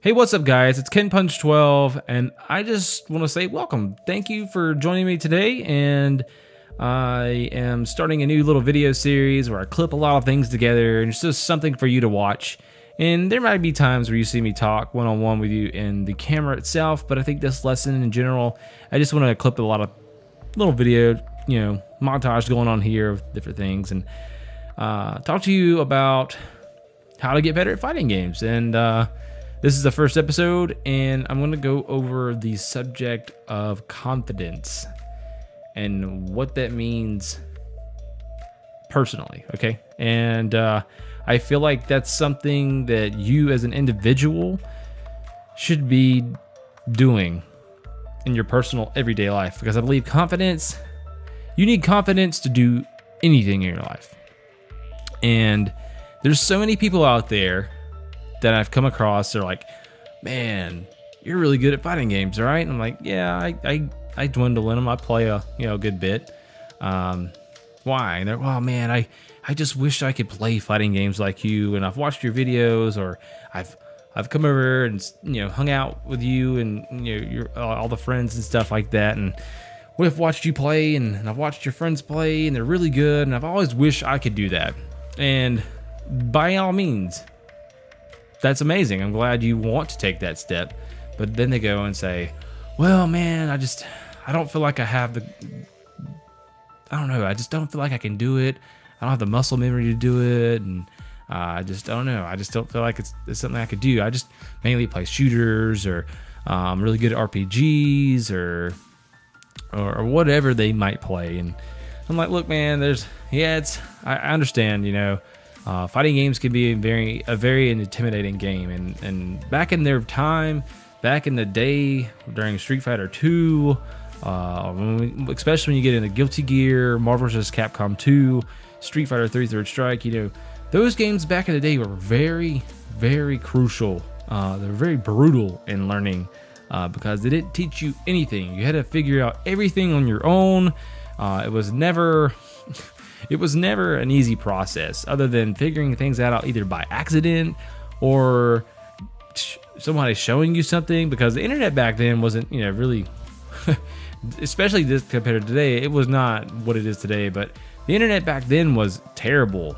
Hey, what's up, guys? It's Ken Punch 12, and I just want to say welcome. Thank you for joining me today, and I am starting a new little video series where I clip a lot of things together, and it's just something for you to watch. And there might be times where you see me talk one-on-one with you in the camera itself, but I think this lesson in general, I just want to clip a lot of little video, montage going on here with different things, and talk to you about how to get better at fighting games. And this is the first episode, and I'm going to go over the subject of confidence and what that means personally, okay? And I feel like that's something that you as an individual should be doing in your personal everyday life, because I believe you need confidence to do anything in your life. And there's so many people out there that I've come across. They're like, man, you're really good at fighting games, right? And I'm like, yeah, I dwindle in them. I play a good bit. Why? And they're, oh man, I just wish I could play fighting games like you. And I've watched your videos, or I've come over and hung out with you and your all the friends and stuff like that. And we've watched you play, and I've watched your friends play, and they're really good. And I've always wished I could do that. And by all means, that's amazing. I'm glad you want to take that step. But then they go and say, well, man, I don't feel like I have I just don't feel like I can do it. I don't have the muscle memory to do it. And I just don't know. I just don't feel like it's something I could do. I just mainly play shooters, or I'm really good at RPGs, or whatever they might play. And I'm like, look, man, I understand, fighting games can be a very intimidating game, and back in their time, back in the day during Street Fighter 2, especially when you get into Guilty Gear, Marvel vs. Capcom 2, Street Fighter 3 Third Strike, those games back in the day were very, very crucial. They're very brutal in learning, because they didn't teach you anything. You had to figure out everything on your own. It was never an easy process, other than figuring things out either by accident or somebody showing you something, because the internet back then wasn't, really, especially this compared to today, it was not what it is today. But the internet back then was terrible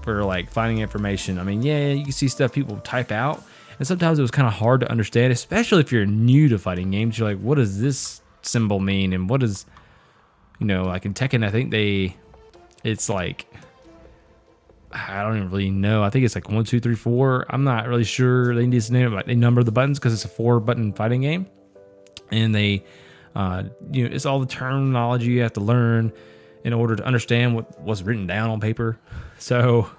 for like finding information. I mean, yeah, you can see stuff people type out, and sometimes it was kind of hard to understand, especially if you're new to fighting games. You're like, what does this symbol mean? And what is, like in Tekken, I think it's like, I don't even really know. I think it's like 1, 2, 3, 4. I'm not really sure. They need to name it, but they number the buttons because it's a 4-button fighting game. And they, it's all the terminology you have to learn in order to understand what was written down on paper. So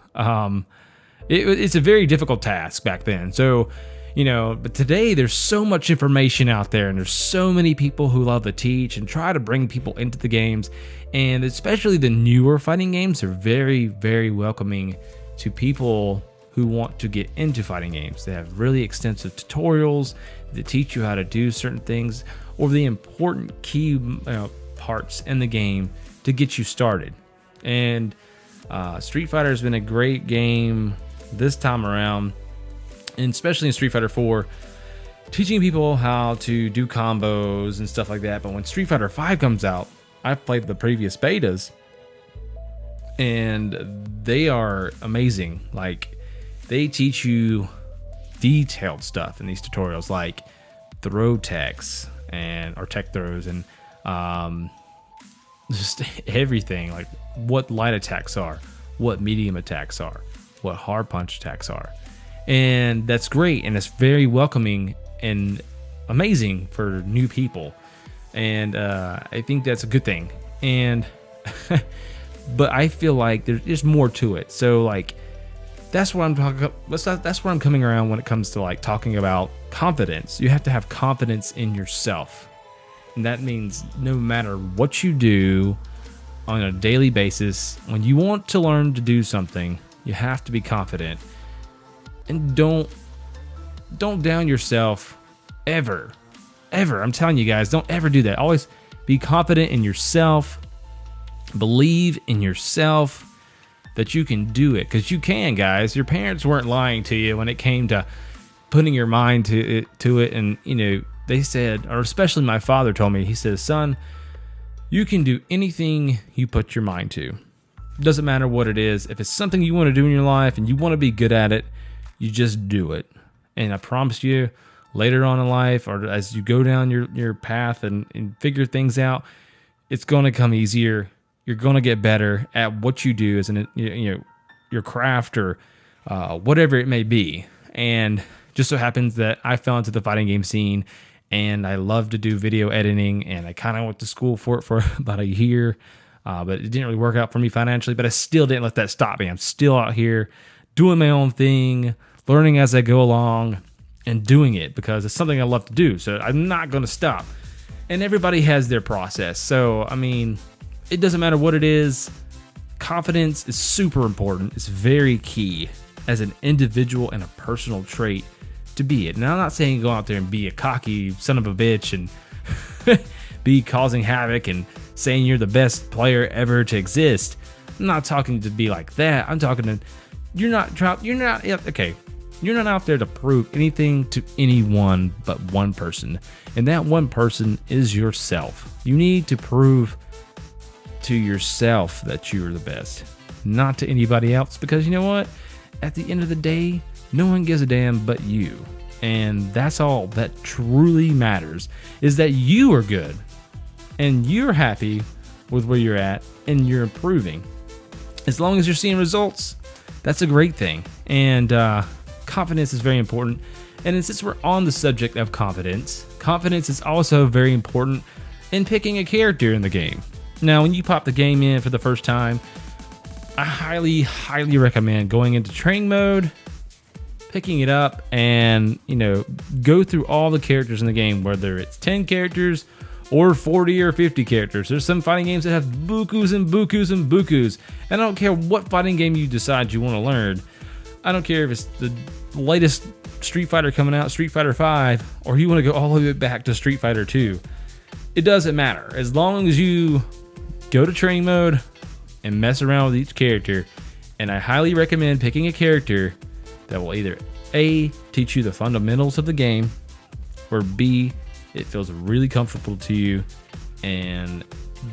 it's a very difficult task back then. So, but today there's so much information out there, and there's so many people who love to teach and try to bring people into the games. And especially the newer fighting games are very, very welcoming to people who want to get into fighting games. They have really extensive tutorials that teach you how to do certain things, or the important key parts in the game to get you started. And Street Fighter has been a great game this time around, and especially in Street Fighter 4, teaching people how to do combos and stuff like that. But when Street Fighter 5 comes out, I've played the previous betas, and they are amazing. Like, they teach you detailed stuff in these tutorials, like throw techs or tech throws, and just everything, like what light attacks are, what medium attacks are, what hard punch attacks are. And that's great, and it's very welcoming and amazing for new people. And I think that's a good thing. And but I feel like there's more to it. So like, that's what I'm talking. That's where I'm coming around when it comes to like talking about confidence. You have to have confidence in yourself, and that means no matter what you do on a daily basis, when you want to learn to do something, you have to be confident. And don't down yourself ever. I'm telling you guys, don't ever do that. Always be confident in yourself. Believe in yourself that you can do it, because you can, guys. Your parents weren't lying to you when it came to putting your mind to it. And, they said, or especially my father told me, he says, son, you can do anything you put your mind to. Doesn't matter what it is. If it's something you want to do in your life and you want to be good at it, you just do it. And I promise you, later on in life, or as you go down your path and figure things out, it's going to come easier. You're going to get better at what you do as your craft or whatever it may be. And just so happens that I fell into the fighting game scene, and I love to do video editing, and I kind of went to school for about a year, but it didn't really work out for me financially, but I still didn't let that stop me. I'm still out here doing my own thing, learning as I go along, and doing it because it's something I love to do. So I'm not going to stop. And everybody has their process. So, it doesn't matter what it is. Confidence is super important. It's very key as an individual and a personal trait to be it. Now, I'm not saying go out there and be a cocky son of a bitch and be causing havoc and saying you're the best player ever to exist. I'm not talking to be like that. I'm talking to you're not out there to prove anything to anyone but one person. And that one person is yourself. You need to prove to yourself that you're the best, not to anybody else, because you know what? At the end of the day, no one gives a damn but you. And that's all that truly matters, is that you are good and you're happy with where you're at and you're improving. As long as you're seeing results, that's a great thing. And confidence is very important. And since we're on the subject of confidence is also very important in picking a character in the game. Now, when you pop the game in for the first time, I highly, highly recommend going into training mode, picking it up, and, go through all the characters in the game, whether it's 10 characters or 40 or 50 characters. There's some fighting games that have bukus and bukus and bukus. And I don't care what fighting game you decide you want to learn. I don't care if it's the latest Street Fighter coming out, Street Fighter 5, or you want to go all the way back to Street Fighter 2. It doesn't matter. As long as you go to training mode and mess around with each character. And I highly recommend picking a character that will either A, teach you the fundamentals of the game, or B, it feels really comfortable to you, and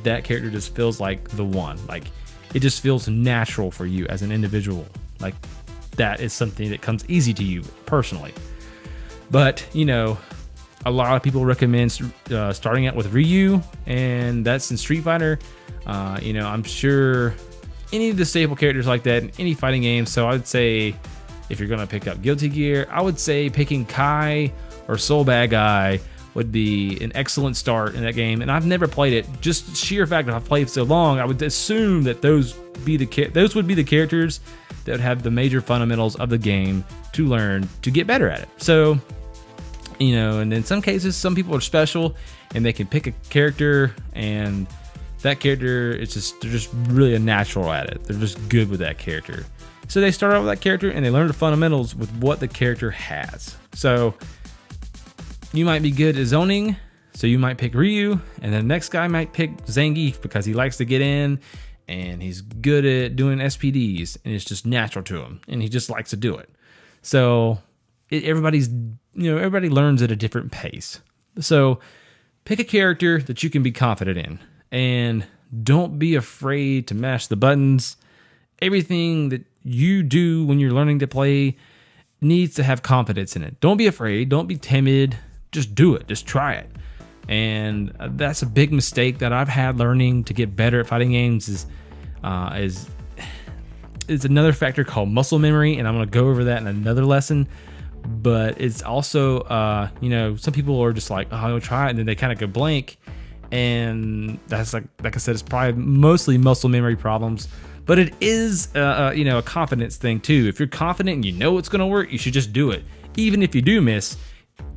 that character just feels like the one. Like, it just feels natural for you as an individual. Like, that is something that comes easy to you personally. But, a lot of people recommend starting out with Ryu, and that's in Street Fighter. I'm sure any of the staple characters like that in any fighting game. So I would say if you're going to pick up Guilty Gear, I would say picking Kai or Soul Bad Guy would be an excellent start in that game. And I've never played it. Just sheer fact that I've played so long, I would assume that those would be the characters that would have the major fundamentals of the game to learn to get better at it. So, and in some cases, some people are special and they can pick a character, and that character, they're just really a natural at it. They're just good with that character. So they start out with that character and they learn the fundamentals with what the character has. So you might be good at zoning, so you might pick Ryu, and the next guy might pick Zangief because he likes to get in and he's good at doing SPDs and it's just natural to him and he just likes to do it. So everybody learns at a different pace. So pick a character that you can be confident in. And don't be afraid to mash the buttons. Everything that you do when you're learning to play needs to have confidence in it. Don't be afraid. Don't be timid. Just do it. Just try it. And that's a big mistake that I've had learning to get better at fighting games is another factor called muscle memory. And I'm going to go over that in another lesson. But it's also, some people are just like, oh, I'll try it. And then they kind of go blank. And that's like I said, it's probably mostly muscle memory problems, but it is, a confidence thing too. If you're confident and you know it's going to work, you should just do it. Even if you do miss,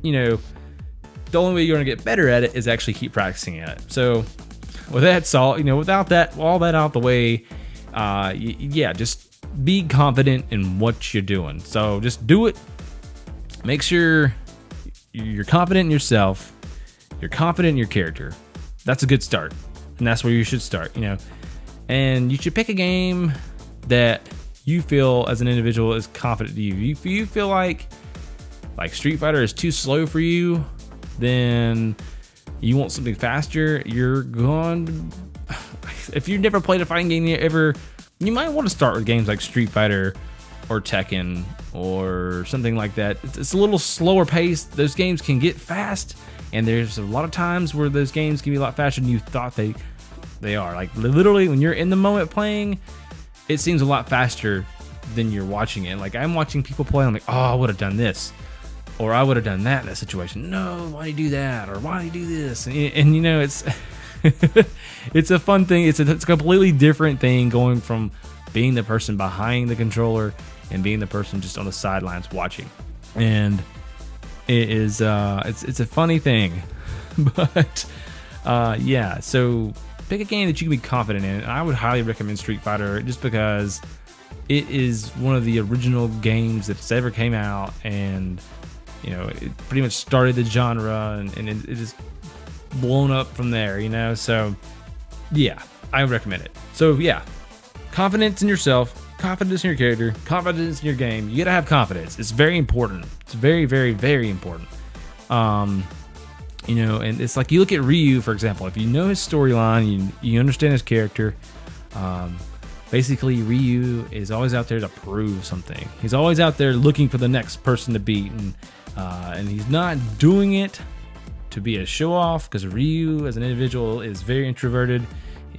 the only way you're going to get better at it is actually keep practicing at it. So with that, without that, all that out the way, just be confident in what you're doing. So just do it. Make sure you're confident in yourself. You're confident in your character. That's a good start, and that's where you should start, And you should pick a game that you feel as an individual is confident to you. You feel like like Street Fighter is too slow for you, then you want something faster, you're going. If you've never played a fighting game ever, you might want to start with games like Street Fighter or Tekken or something like that. It's a little slower paced. Those games can get fast, and there's a lot of times where those games can be a lot faster than you thought they are. Like literally, when you're in the moment playing, it seems a lot faster than you're watching it. Like I'm watching people play, I'm like, oh, I would have done this, or I would have done that in that situation. No, why do you do that? Or why do you do this? And you know, it's it's a fun thing. It's a completely different thing going from being the person behind the controller and being the person just on the sidelines watching. And it is it's a funny thing. But yeah, so pick a game that you can be confident in. And I would highly recommend Street Fighter just because it is one of the original games that's ever came out, and you know, it pretty much started the genre, and it is blown up from there, you know. So yeah, I recommend it. So yeah, confidence in yourself, confidence in your character, confidence in your game. You gotta have confidence. It's very important. It's very, very, very important. You know, and it's like you look at Ryu, for example. If you know his storyline, you understand his character. Basically, Ryu is always out there to prove something. He's always out there looking for the next person to beat, and he's not doing it to be a show off, because Ryu as an individual is very introverted.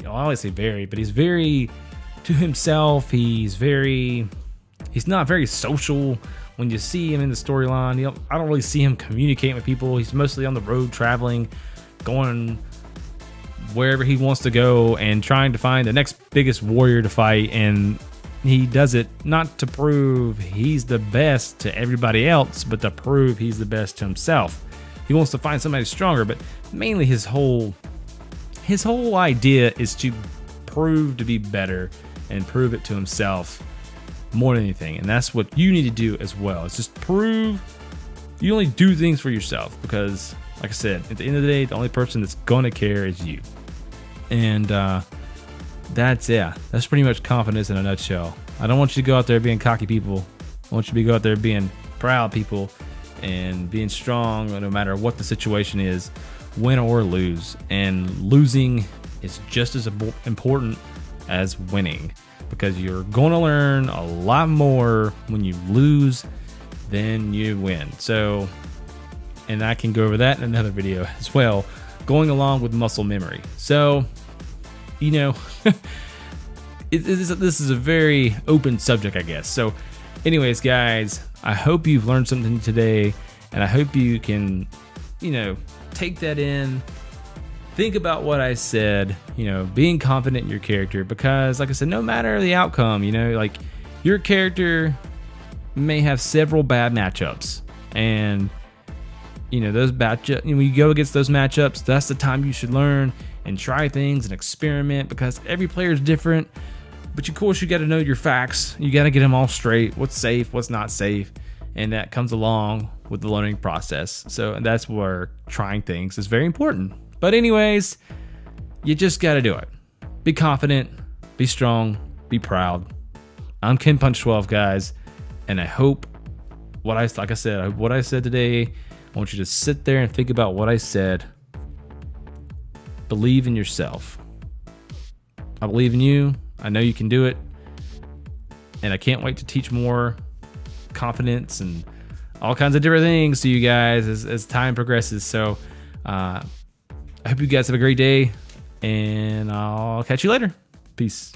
I always say very, but he's very to himself. He's not very social. When you see him in the storyline, I don't really see him communicating with people. He's mostly on the road traveling, going wherever he wants to go and trying to find the next biggest warrior to fight. And he does it not to prove he's the best to everybody else, but to prove he's the best to himself. He wants to find somebody stronger, but mainly his whole idea is to prove to be better and prove it to himself more than anything. And that's what you need to do as well. It's just prove you only do things for yourself, because like I said, at the end of the day, the only person that's gonna care is you. And that's pretty much confidence in a nutshell. I don't want you to go out there being cocky people. I want you to go out there being proud people and being strong no matter what the situation is, win or lose. And losing is just as important as winning, because you're going to learn a lot more when you lose than you win. So, and I can go over that in another video as well, going along with muscle memory. So, you know, this is a very open subject, I guess. So anyways, guys, I hope you've learned something today, and I hope you can, you know, take that in, think about what I said, you know, being confident in your character, because like I said, no matter the outcome, you know, like your character may have several bad matchups, and you know, those matchups, when you go against those matchups, that's the time you should learn and try things and experiment, because every player is different. But of course, you got to know your facts. You got to get them all straight. What's safe, what's not safe, and that comes along with the learning process. So that's where trying things is very important. But anyways, you just got to do it. Be confident, be strong, be proud. I'm Ken Punch 12, guys, and I hope what I said today. I want you to sit there and think about what I said. Believe in yourself. I believe in you. I know you can do it. And I can't wait to teach more confidence and all kinds of different things to you guys as time progresses. So I hope you guys have a great day, and I'll catch you later. Peace.